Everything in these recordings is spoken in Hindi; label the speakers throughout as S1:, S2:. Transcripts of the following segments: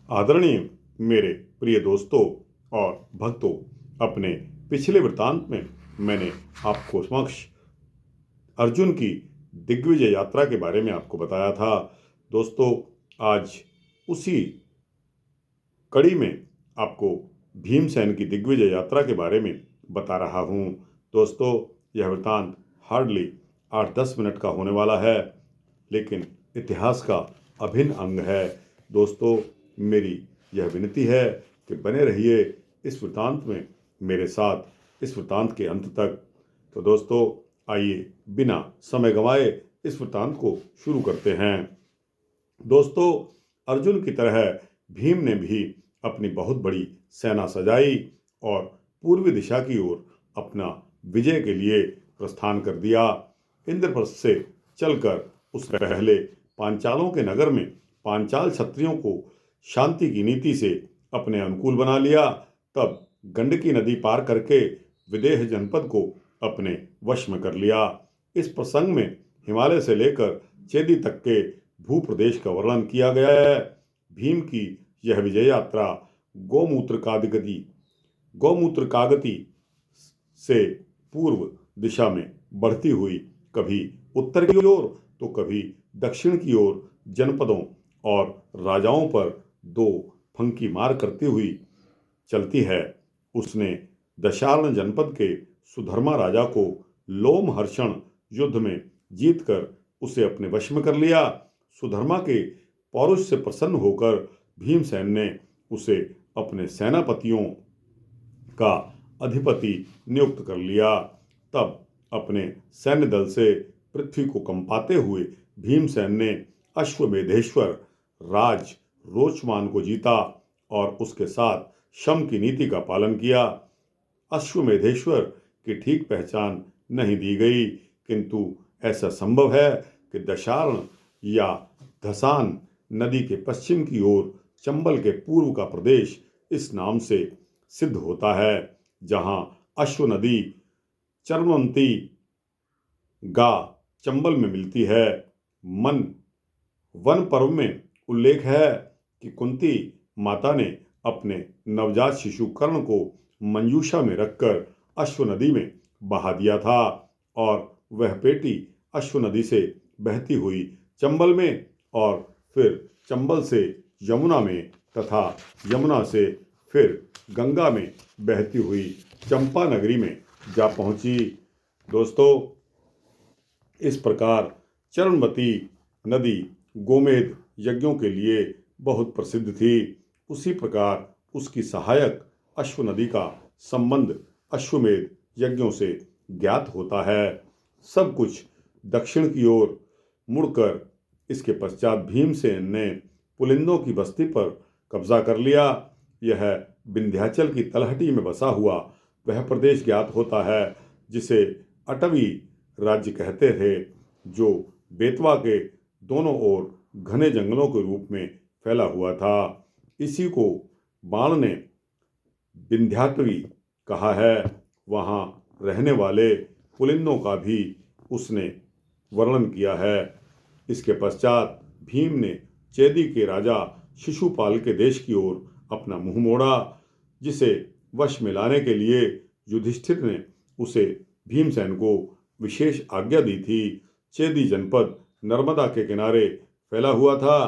S1: आदरणीय मेरे प्रिय दोस्तों और भक्तों, अपने पिछले वृत्तांत में मैंने आपको समक्ष अर्जुन की दिग्विजय यात्रा के बारे में आपको बताया था। दोस्तों, आज उसी कड़ी में आपको भीमसेन की दिग्विजय यात्रा के बारे में बता रहा हूँ। दोस्तों, यह वृत्तांत हार्डली 8-10 मिनट का होने वाला है, लेकिन इतिहास का अभिन्न अंग है। दोस्तों, मेरी यह विनती है कि बने रहिए इस वृत्तांत में मेरे साथ, इस वृत्तांत के अंत तक। तो दोस्तों, आइए बिना समय गंवाए इस वृत्तांत को शुरू करते हैं। दोस्तों, अर्जुन की तरह भीम ने भी अपनी बहुत बड़ी सेना सजाई और पूर्वी दिशा की ओर अपना विजय के लिए प्रस्थान कर दिया। इंद्रप्रस्थ से चलकर उसने पहले पांचालों के नगर में पांचाल क्षत्रियों को शांति की नीति से अपने अनुकूल बना लिया। तब गंडकी नदी पार करके विदेह जनपद को अपने वश में कर लिया। इस प्रसंग में हिमालय से लेकर चेदी तक के भूप्रदेश का वर्णन किया गया है। भीम की यह विजय यात्रा गोमूत्र कागती से पूर्व दिशा में बढ़ती हुई कभी उत्तर की ओर तो कभी दक्षिण की ओर जनपदों और राजाओं पर दो फंकी मार करती हुई चलती है। उसने दशार्ण जनपद के सुधर्मा राजा को लोमहर्षण युद्ध में जीतकर उसे अपने वश में कर लिया। सुधर्मा के पौरुष से प्रसन्न होकर भीमसेन ने उसे अपने सेनापतियों का अधिपति नियुक्त कर लिया। तब अपने सैन्य दल से पृथ्वी को कंपाते हुए भीमसेन ने अश्वमेधेश्वर राज रोचमान को जीता और उसके साथ शम की नीति का पालन किया। अश्वमेधेश्वर की ठीक पहचान नहीं दी गई, किंतु ऐसा संभव है कि दशार्ण या धसान नदी के पश्चिम की ओर चंबल के पूर्व का प्रदेश इस नाम से सिद्ध होता है, जहां अश्व नदी चर्मवंती गा चंबल में मिलती है। वन पर्व में उल्लेख है कि कुंती माता ने अपने नवजात शिशु कर्ण को मंजूषा में रखकर अश्व नदी में बहा दिया था और वह बेटी अश्व नदी से बहती हुई चंबल में और फिर चंबल से यमुना में तथा यमुना से फिर गंगा में बहती हुई चंपा नगरी में जा पहुंची। दोस्तों, इस प्रकार चरणवती नदी गोमेध यज्ञों के लिए बहुत प्रसिद्ध थी। उसी प्रकार उसकी सहायक अश्व नदी का संबंध अश्वमेध यज्ञों से ज्ञात होता है। सब कुछ दक्षिण की ओर मुड़कर इसके पश्चात भीमसेन ने पुलिंदों की बस्ती पर कब्जा कर लिया। यह विंध्याचल की तलहटी में बसा हुआ वह प्रदेश ज्ञात होता है जिसे अटवी राज्य कहते थे, जो बेतवा के दोनों ओर घने जंगलों के रूप में फैला हुआ था। इसी को बाण ने विंध्याटवी कहा है। वहाँ रहने वाले पुलिंदों का भी उसने वर्णन किया है। इसके पश्चात भीम ने चेदी के राजा शिशुपाल के देश की ओर अपना मुंह मोड़ा, जिसे वश में लाने के लिए युधिष्ठिर ने उसे भीमसेन को विशेष आज्ञा दी थी। चेदी जनपद नर्मदा के किनारे फैला हुआ था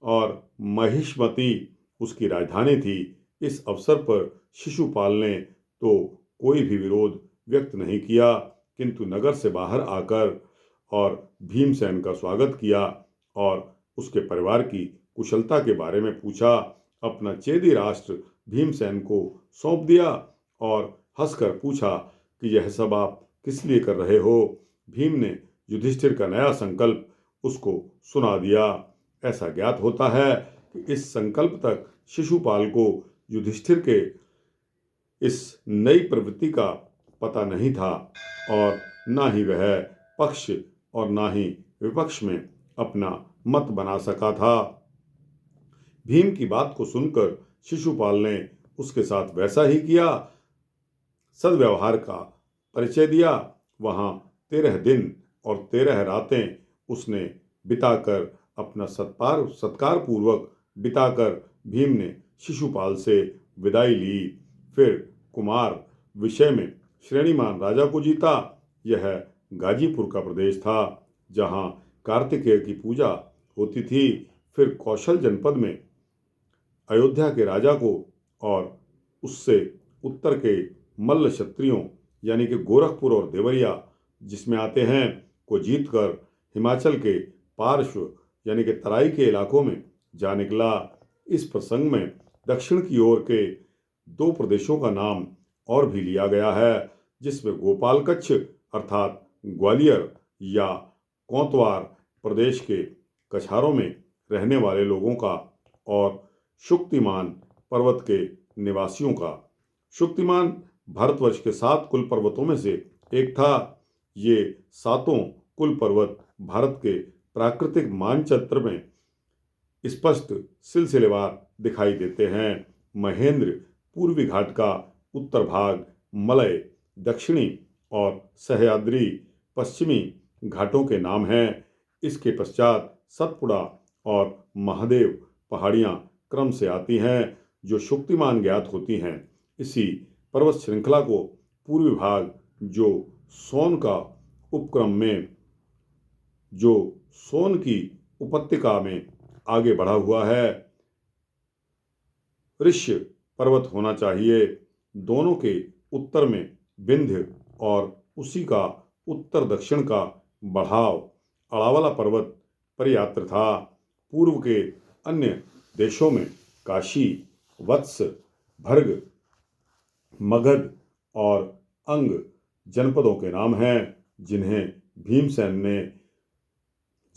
S1: और महिष्मती उसकी राजधानी थी। इस अवसर पर शिशुपाल ने तो कोई भी विरोध व्यक्त नहीं किया, किंतु नगर से बाहर आकर और भीमसेन का स्वागत किया और उसके परिवार की कुशलता के बारे में पूछा। अपना चेदी राष्ट्र भीमसेन को सौंप दिया और हंसकर पूछा कि यह सब आप किस लिए कर रहे हो। भीम ने युधिष्ठिर का नया संकल्प उसको सुना दिया। ऐसा ज्ञात होता है कि इस संकल्प तक शिशुपाल को युधिष्ठिर के इस नई प्रवृत्ति का पता नहीं था और ना ही वह पक्ष और ना ही विपक्ष में अपना मत बना सका था। भीम की बात को सुनकर शिशुपाल ने उसके साथ वैसा ही किया, सद्व्यवहार का परिचय दिया। वहाँ 13 दिन और 13 रातें उसने बिताकर अपना सत्कार पूर्वक बिताकर भीम ने शिशुपाल से विदाई ली। फिर कुमार विषय में श्रेणीमान राजा को जीता। यह गाजीपुर का प्रदेश था जहां कार्तिकेय की पूजा होती थी। फिर कौशल जनपद में अयोध्या के राजा को और उससे उत्तर के मल्ल क्षत्रियों यानी कि गोरखपुर और देवरिया जिसमें आते हैं को जीतकर हिमाचल के पार्श्व यानी कि तराई के इलाकों में जा निकला। इस प्रसंग में दक्षिण की ओर के दो प्रदेशों का नाम और भी लिया गया है, जिसमें गोपाल कच्छ अर्थात ग्वालियर या कोतवार प्रदेश के कछारों में रहने वाले लोगों का और शुक्तिमान पर्वत के निवासियों का। शुक्तिमान भारतवर्ष के 7 कुल पर्वतों में से एक था। ये 7 कुल पर्वत भारत के प्राकृतिक मानचित्र में स्पष्ट सिलसिलेवार दिखाई देते हैं। महेंद्र पूर्वी घाट का उत्तर भाग, मलय दक्षिणी और सह्याद्री पश्चिमी घाटों के नाम हैं। इसके पश्चात सतपुड़ा और महादेव पहाड़ियां क्रम से आती हैं जो शुक्तिमान ज्ञात होती हैं। इसी पर्वत श्रृंखला को पूर्वी भाग जो सोन की उपत्यका में आगे बढ़ा हुआ है ऋष्य पर्वत होना चाहिए। दोनों के उत्तर में विंध्य और उसी का उत्तर दक्षिण का बढ़ाव अड़ावला पर्वत परियात्र था। पूर्व के अन्य देशों में काशी, वत्स, भर्ग, मगध और अंग जनपदों के नाम हैं जिन्हें भीमसेन ने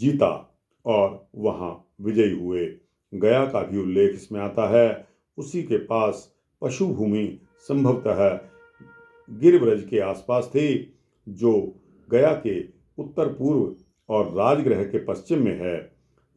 S1: जीता और वहां विजयी हुए। गया का भी उल्लेख इसमें आता है। उसी के पास पशु भूमि संभवतः गिरिब्रज के आसपास थी जो गया के उत्तर पूर्व और राजगृह के पश्चिम में है।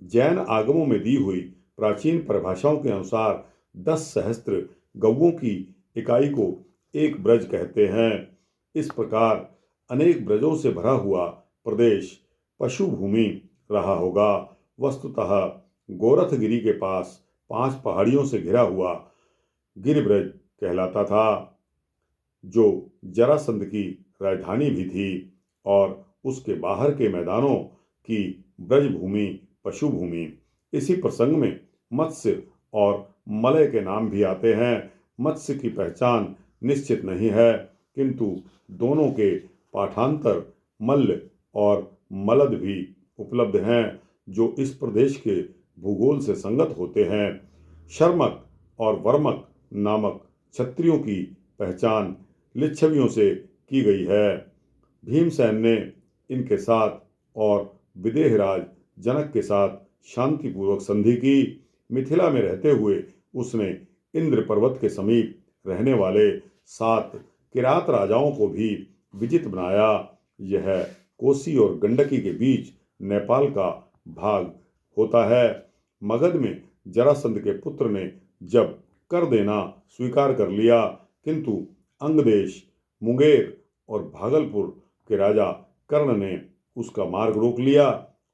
S1: जैन आगमों में दी हुई प्राचीन परिभाषाओं के अनुसार 10 सहस्त्र गौओं की इकाई को एक ब्रज कहते हैं। इस प्रकार अनेक ब्रजों से भरा हुआ प्रदेश पशु भूमि रहा होगा। वस्तुतः गोरखगिरी के पास 5 पहाड़ियों से घिरा हुआ गिरिब्रज कहलाता था जो जरासंध की राजधानी भी थी और उसके बाहर के मैदानों की ब्रजभूमि पशु भूमि। इसी प्रसंग में मत्स्य और मलय के नाम भी आते हैं। मत्स्य की पहचान निश्चित नहीं है किंतु दोनों के पाठांतर मल्ल और मलद भी उपलब्ध हैं जो इस प्रदेश के भूगोल से संगत होते हैं। शर्मक और वर्मक नामक क्षत्रियों की पहचान लिच्छवियों से की गई है। भीमसेन ने इनके साथ और विदेहराज जनक के साथ शांतिपूर्वक संधि की। मिथिला में रहते हुए उसने इंद्र पर्वत के समीप रहने वाले 7 किरात राजाओं को भी विजित बनाया। यह कोसी और गंडकी के बीच नेपाल का भाग होता है। मगध में जरासंध के पुत्र ने जब कर देना स्वीकार कर लिया किंतु अंगदेश, मुंगेर और भागलपुर के राजा कर्ण ने उसका मार्ग रोक लिया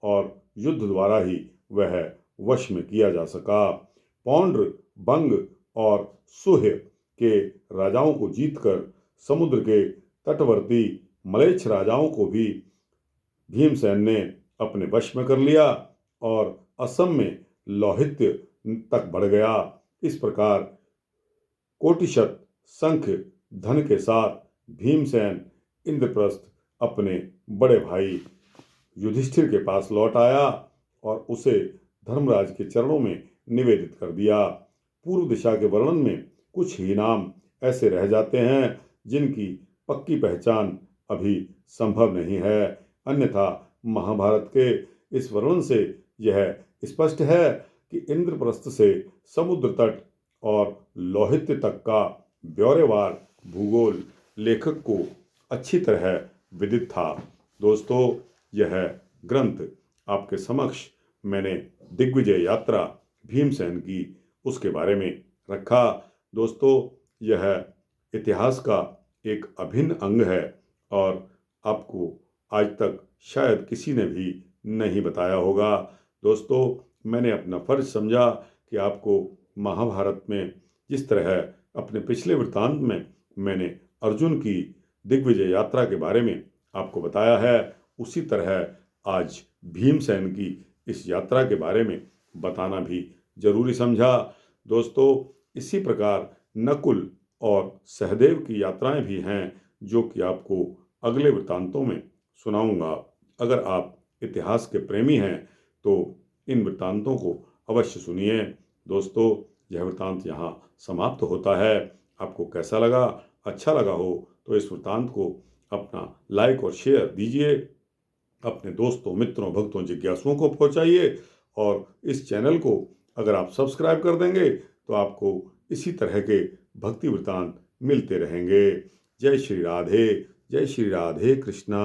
S1: और युद्ध द्वारा ही वह वश में किया जा सका। पौंड्र, बंग और सुह्य के राजाओं को जीतकर समुद्र के तटवर्ती मलेच्छ राजाओं को भी भीमसेन ने अपने वश में कर लिया और असम में लौहित्य तक बढ़ गया। इस प्रकार कोटिशत संख्य धन के साथ भीमसेन इंद्रप्रस्थ अपने बड़े भाई युधिष्ठिर के पास लौट आया और उसे धर्मराज के चरणों में निवेदित कर दिया। पूर्व दिशा के वर्णन में कुछ ही नाम ऐसे रह जाते हैं जिनकी पक्की पहचान अभी संभव नहीं है। अन्यथा महाभारत के इस वर्णन से यह स्पष्ट है कि इंद्रप्रस्थ से समुद्र तट और लौहित्य तक का ब्यौरेवार भूगोल लेखक को अच्छी तरह विदित था। दोस्तों, यह ग्रंथ आपके समक्ष मैंने दिग्विजय यात्रा भीमसेन की उसके बारे में रखा। दोस्तों, यह इतिहास का एक अभिन्न अंग है और आपको आज तक शायद किसी ने भी नहीं बताया होगा। दोस्तों, मैंने अपना फर्ज समझा कि आपको महाभारत में जिस तरह अपने पिछले वृत्तांत में मैंने अर्जुन की दिग्विजय यात्रा के बारे में आपको बताया है, उसी तरह आज भीमसेन की इस यात्रा के बारे में बताना भी जरूरी समझा। दोस्तों, इसी प्रकार नकुल और सहदेव की यात्राएं भी हैं जो कि आपको अगले वृत्तांतों में सुनाऊंगा। अगर आप इतिहास के प्रेमी हैं तो इन वृत्तांतों को अवश्य सुनिए। दोस्तों, यह वृत्तांत यहाँ समाप्त होता है। आपको कैसा लगा? अच्छा लगा हो तो इस वृत्तांत को अपना लाइक और शेयर दीजिए, अपने दोस्तों, मित्रों, भक्तों, जिज्ञासुओं को पहुंचाइए और इस चैनल को अगर आप सब्सक्राइब कर देंगे तो आपको इसी तरह के भक्ति वृत्तांत मिलते रहेंगे। जय श्री राधे, जय श्री राधे कृष्णा।